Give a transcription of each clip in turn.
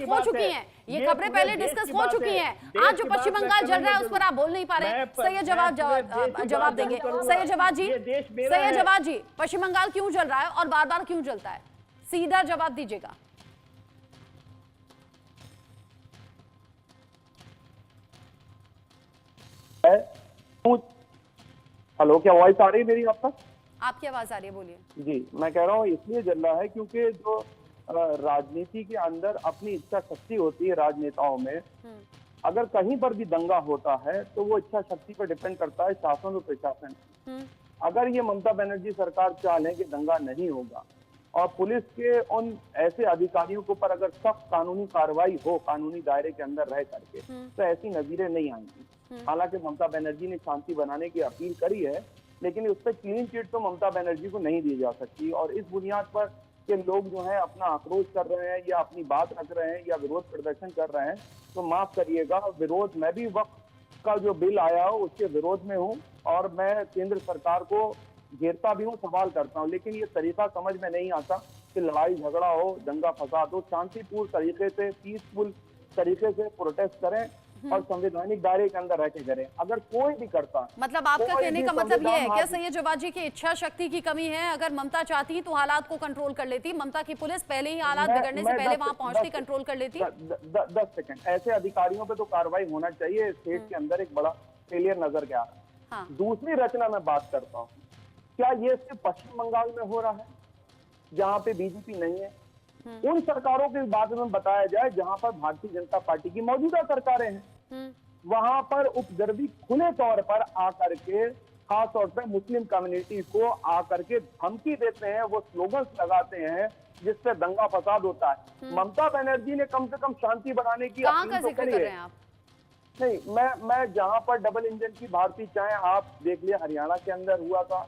हो चुकी हैं, ये खबरें पहले डिस्कस हो चुकी हैं। आज जो पश्चिम बंगाल जल रहा है उस पर आप बोल नहीं पा रहे हैं। सैयद जवाब देंगे। सैयद जवाब जी, पश्चिम बंगाल क्यों जल रहा है और बार बार क्यों जलता है, सीधा जवाब दीजिएगा। हेलो, क्या वॉइस आ रही है मेरी आप तक? आपकी आवाज आ रही है, बोलिए। जी, मैं कह रहा हूँ इसलिए जल रहा है क्योंकि जो राजनीति के अंदर अपनी इच्छा शक्ति होती है राजनेताओं में, अगर कहीं पर भी दंगा होता है तो वो इच्छा शक्ति पर डिपेंड करता है शासन और प्रशासन। अगर ये ममता बनर्जी सरकार चाहे कि दंगा नहीं होगा और पुलिस के उन ऐसे अधिकारियों के ऊपर अगर सख्त कानूनी कार्रवाई हो कानूनी दायरे के अंदर रह करके, तो ऐसी नजीरें नहीं आएंगी। हालांकि ममता बनर्जी ने शांति बनाने की अपील करी है, लेकिन उस पर क्लीन चिट तो ममता बनर्जी को नहीं दी जा सकती। और इस बुनियाद पर के लोग जो है अपना आक्रोश कर रहे हैं या अपनी बात रख रहे हैं या विरोध प्रदर्शन कर रहे हैं, तो माफ करिएगा, विरोध मैं भी वक्त का जो बिल आया हो उसके विरोध में हूँ और मैं केंद्र सरकार को घेरता भी हूँ, सवाल करता हूँ। लेकिन ये तरीका समझ में नहीं आता कि लड़ाई झगड़ा हो, दंगा फसाद हो। शांतिपूर्ण तरीके से, पीसफुल तरीके से प्रोटेस्ट करें और संवैधानिक दायरे के अंदर रह के करें। अगर कोई भी करता, मतलब आपका कहने का मतलब ये है क्या सैयद जवाब जी की इच्छा शक्ति की कमी है? अगर ममता चाहती तो हालात को कंट्रोल कर लेती, ममता की पुलिस पहले ही हालात बिगड़ने से पहले वहां पहुंचती, कंट्रोल कर लेती। 10 सेकंड, ऐसे अधिकारियों पे तो कार्रवाई होना चाहिए। स्टेट के अंदर एक बड़ा फेलियर नजर के आ रहा है। दूसरी रचना में बात करता हूँ, क्या ये सिर्फ पश्चिम बंगाल में हो रहा है जहाँ पे बीजेपी नहीं है? उन सरकारों के बारे में बताया जाए जहां पर भारतीय जनता पार्टी की मौजूदा सरकारें हैं, वहां पर उपद्रवी खुले तौर पर आकर के, खास तौर पर मुस्लिम कम्युनिटी को आकर के धमकी देते हैं, वो स्लोगन्स लगाते हैं जिससे दंगा फसाद होता है। ममता बनर्जी ने कम से कम शांति बनाने की अपील तो करी है। नहीं, मैं जहां पर डबल इंजन की भारतीय चाहे आप देख लिया, हरियाणा के अंदर हुआ था,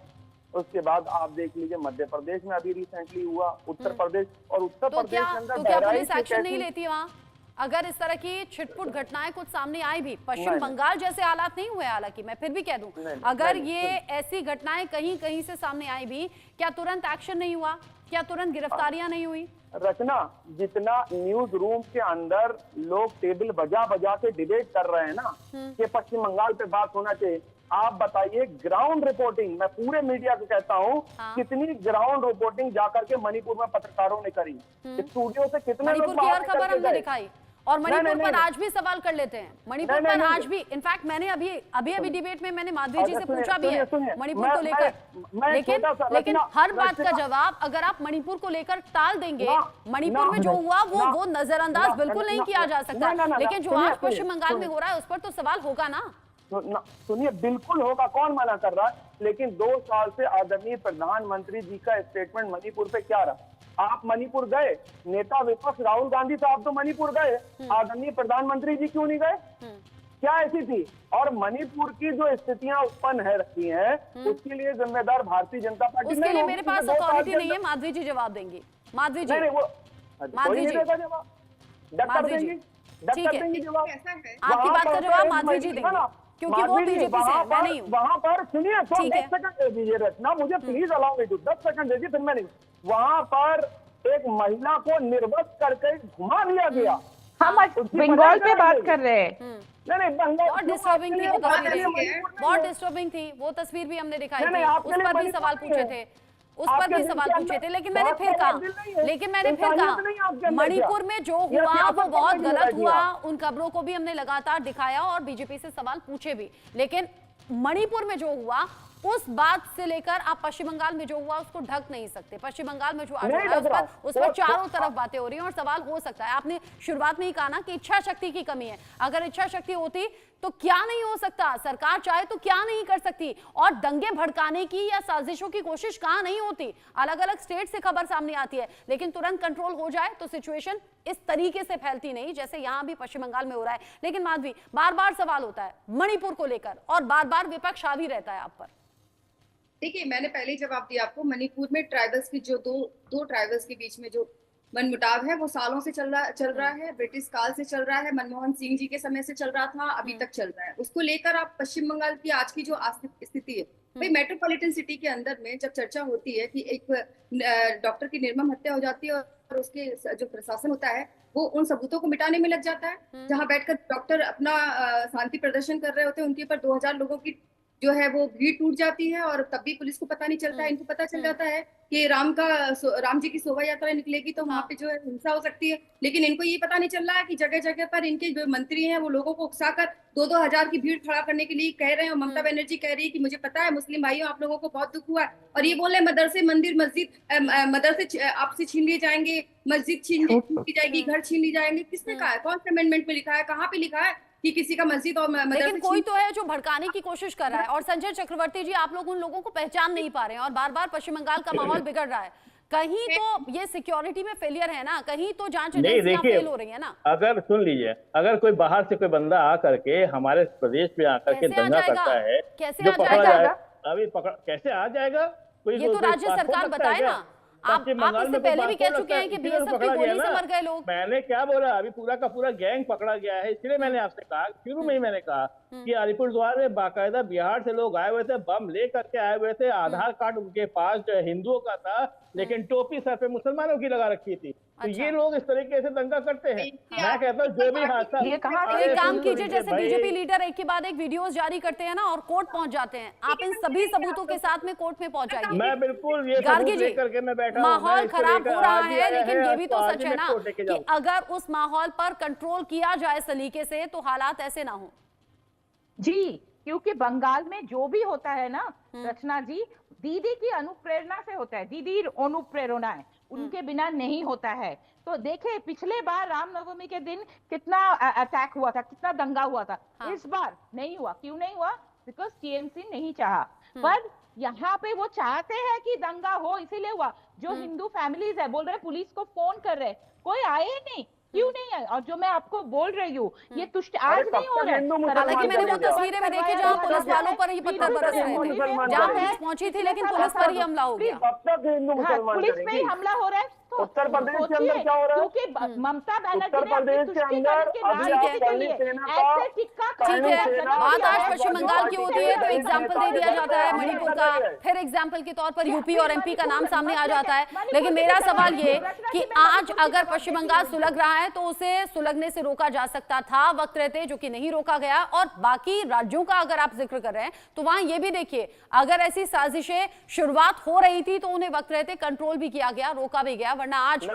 उसके बाद आप देख लीजिए मध्य प्रदेश में अभी रिसेंटली हुआ, उत्तर प्रदेश, और उत्तर प्रदेश के अंदर क्या पुलिस एक्शन नहीं लेती वहां? अगर इस तरह की छिटपुट घटनाएं कुछ सामने आई भी, पश्चिम बंगाल जैसे हालात नहीं हुए, हालांकि मैं फिर भी कह दूं, अगर ये ऐसी घटनाएं कहीं कहीं से सामने आई भी, क्या तुरंत एक्शन नहीं हुआ? क्या तुरंत गिरफ्तारियां नहीं हुई? रचना, जितना न्यूज रूम के अंदर लोग टेबल बजा बजा के डिबेट कर रहे हैं ना कि पश्चिम बंगाल पे बात होना चाहिए, आप बताइए ग्राउंड रिपोर्टिंग, मैं पूरे मीडिया को कहता हूँ, कितनी ग्राउंड रिपोर्टिंग जाकर के मणिपुर में पत्रकारों ने करी? स्टूडियो से कितने लोग बाहर खबर हमने दिखाई और मणिपुर पर आज भी सवाल कर लेते हैं। मणिपुर पर आज भी, इनफैक्ट मैंने अभी डिबेट में मैंने माधवी जी से पूछा भी है मणिपुर को लेकर, लेकिन हर बात का जवाब अगर आप मणिपुर को लेकर टाल देंगे, मणिपुर में जो हुआ वो नजरअंदाज बिल्कुल नहीं किया जा सकता, लेकिन जो आज पश्चिम बंगाल में हो रहा है उस पर तो सवाल होगा ना। सुनिए, बिल्कुल होगा, कौन मना कर रहा है, लेकिन 2 साल से आदरणीय प्रधानमंत्री जी का स्टेटमेंट मणिपुर पे क्या रहा? आप मणिपुर गए, नेता विपक्ष राहुल गांधी साहब तो मणिपुर गए, आदरणीय प्रधानमंत्री जी क्यों नहीं गए? क्या ऐसी थी? और मणिपुर की जो स्थितियां उत्पन्न है रखी हैं, उसके लिए जिम्मेदार भारतीय जनता पार्टी। उसके लिए मेरे पास अथॉरिटी नहीं है, माधवी जी जवाब देंगी। माधवी जी, माधवी जी जवाब, आपकी बात का जवाब माधवी जी देंगे क्योंकि वो बीजेपी से है, मैं नहीं हूं। वहां पर सुनिए, 10 सेकंड दे दीजिए रचना, मुझे please allow me to, 10 second दीजिए, फिर मैं नहीं। वहां पर एक महिला को निर्वस्त्र करके घुमा दिया गया। हम बंगाल पे बात कर रहे हैं। नहीं, बहुत डिस्टर्बिंग थी वो तस्वीर, बहुत डिस्टर्बिंग थी वो तस्वीर भी हमने दिखाई थी, उस पर भी सवाल पूछे थे, लेकिन मैंने फिर कहा मणिपुर में जो हुआ वो बहुत गलत हुआ, उन खबरों को भी हमने लगातार दिखाया और बीजेपी से सवाल पूछे भी, लेकिन मणिपुर में जो हुआ उस बात से लेकर आप पश्चिम बंगाल में जो हुआ उसको ढक नहीं सकते। पश्चिम बंगाल में जो आज हुआ उस पर चारों तरफ बातें हो रही हैं और सवाल हो सकता है। आपने शुरुआत में ही कहा ना कि इच्छा शक्ति की कमी है, अगर इच्छा शक्ति होती तो क्या नहीं हो सकता, सरकार चाहे तो क्या नहीं कर सकती, और दंगे भड़काने की या साजिशों की कोशिश कहां नहीं होती। अलग अलग स्टेट से खबर सामने आती है, लेकिन तुरंत कंट्रोल हो जाए तो सिचुएशन इस तरीके से फैलती नहीं जैसे यहां भी पश्चिम बंगाल में हो रहा है। लेकिन माधवी, बार बार सवाल होता है मणिपुर को लेकर और बार बार विपक्ष हावी रहता है आप पर। देखिए, मैंने पहले ही जवाब दिया आपको, मणिपुर में ट्राइबल्स की जो दो ट्राइबल्स के बीच में जो मनमुटाव है वो सालों से चल रहा है, ब्रिटिश काल से चल रहा है, मनमोहन सिंह जी के समय से चल रहा था, अभी तक चल रहा है। उसको लेकर आप पश्चिम बंगाल की आज की जो स्थिति है, भाई मेट्रोपॉलिटन सिटी के अंदर में जब चर्चा होती है कि एक डॉक्टर की निर्मम हत्या हो जाती है और उसके जो प्रशासन होता है वो उन सबूतों को मिटाने में लग जाता है। जहां बैठकर डॉक्टर अपना शांति प्रदर्शन कर रहे होते हैं, उनके ऊपर 2000 लोगों की जो है वो भीड़ टूट जाती है, और तब भी पुलिस को पता नहीं चलता है। इनको पता चल जाता है कि राम जी की शोभा यात्रा निकलेगी तो वहां पे जो है हिंसा हो सकती है, लेकिन इनको ये पता नहीं चल रहा है कि जगह जगह पर इनके जो मंत्री हैं वो लोगों को उकसाकर 2-2 हजार की भीड़ खड़ा करने के लिए कह रहे हैं। और ममता बनर्जी कह रही है कि मुझे पता है मुस्लिम भाइयों आप लोगों को बहुत दुख हुआ है, और ये बोल रहे हैं मदरसे, मंदिर, मस्जिद, मदरसे आपसे छीन लिए जाएंगे, मस्जिद छीन ली जाएगी, घर छीन ली जाएंगे। किसने कहा है? कौन से अमेंडमेंट में लिखा है? कहाँ पे लिखा है कि किसी का मस्जिद और मदरसा? लेकिन कोई तो है जो भड़काने की कोशिश कर रहा है। और संजय चक्रवर्ती जी, आप लोग उन लोगों को पहचान नहीं पा रहे हैं और बार बार पश्चिम बंगाल का माहौल बिगड़ रहा है। कहीं तो ये सिक्योरिटी में फेलियर है ना, कहीं तो जांच एजेंसियां फेल हो रही है ना। अगर सुन लीजिए, अगर कोई बाहर से कोई बंदा आकर के हमारे प्रदेश में आकर के दंगा करता है, कैसे जो पकड़ा जाएगा, अभी कैसे आ जाएगा? ये तो राज्य सरकार बताए ना। आप इससे पहले भी कह चुके हैं कि बीएसएफ की गोली से मर गए लोग। मैंने क्या बोला, अभी पूरा का पूरा गैंग पकड़ा गया है, इसलिए मैंने आपसे कहा, शुरू में ही मैंने कहा कि अलीपुरद्वार में बाकायदा बिहार से लोग आए हुए थे, बम ले करके आए हुए थे, आधार कार्ड उनके पास जो हिंदुओं का था, लेकिन टोपी सर पे मुसलमानों की लगा रखी थी। तो ये लोग इस तरीके से दंगा करते हैं। मैं कहता हूँ जो भी हादसा, ये काम कीजिए जैसे बीजेपी लीडर एक के बाद एक वीडियोस जारी करते हैं ना और कोर्ट पहुंच जाते हैं, आप इन सभी सबूतों के साथ में कोर्ट में पहुंच जाइए। मैं बिल्कुल ये गार्गी जी, लेकर के मैं बैठा माहौल खराब हो रहा है, लेकिन ये भी तो सच है ना कि अगर उस माहौल पर कंट्रोल किया जाए सलीके से तो हालात ऐसे ना हो। जी, क्योंकि बंगाल में जो भी होता है ना रचना जी, दीदी की अनुप्रेरणा से होता है। दीदी अनुप्रेरणा है, उनके बिना नहीं होता है। तो देखे पिछले बार रामनवमी के दिन कितना अटैक हुआ था, कितना दंगा हुआ था। इस बार नहीं हुआ। क्यों नहीं हुआ? बिकॉज टीएमसी नहीं चाहा। पर यहाँ पे वो चाहते हैं कि दंगा हो, इसीलिए हुआ। जो हिंदू फैमिलीज है बोल रहे पुलिस को फोन कर रहे, कोई आए नहीं। क्यों नहीं है? और जो मैं आपको बोल रही हूँ, ये तुष्ट आज नहीं हो रहा है। हालांकि मैंने वो तस्वीरें में देखी जहाँ पुलिस वालों पर ही पत्थर बरस रहे थे, जहाँ पुलिस पहुंची थी लेकिन पुलिस पर ही हमला हो गया। पुलिस पे ही हमला हो रहा है। उत्तर प्रदेश के अंदर क्या हो रहा है? क्योंकि ममता बनर्जी उत्तर प्रदेश के अंदर अभी आप काली सेना का, ठीक है, बात आज पश्चिम बंगाल की होती है तो एग्जाम्पल दे दिया जाता है मणिपुर का, फिर एग्जाम्पल के तौर पर यूपी और एमपी का नाम सामने आ जाता है। लेकिन मेरा सवाल ये कि आज अगर पश्चिम बंगाल सुलग रहा है तो उसे सुलगने से रोका जा सकता था वक्त रहते, जो कि नहीं रोका गया। और बाकी राज्यों का अगर आप जिक्र कर रहे हैं तो वहां ये भी देखिए, अगर ऐसी साजिशें शुरुआत हो रही थी तो उन्हें वक्त रहते कंट्रोल भी किया गया, रोका भी गया, वरना आज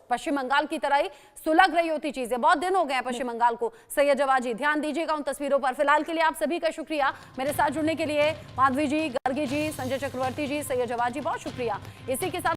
पश्चिम बंगाल की तरह ही सुलग रही होती चीजें। बहुत दिन हो गए हैं पश्चिम बंगाल को। सैयद जवाजी, ध्यान दीजिएगा उन तस्वीरों पर। फिलहाल के लिए आप सभी का शुक्रिया मेरे साथ जुड़ने के लिए। माधवी जी, गार्गी जी, संजय चक्रवर्ती जी, सैयद जवाजी, बहुत शुक्रिया। इसी के साथ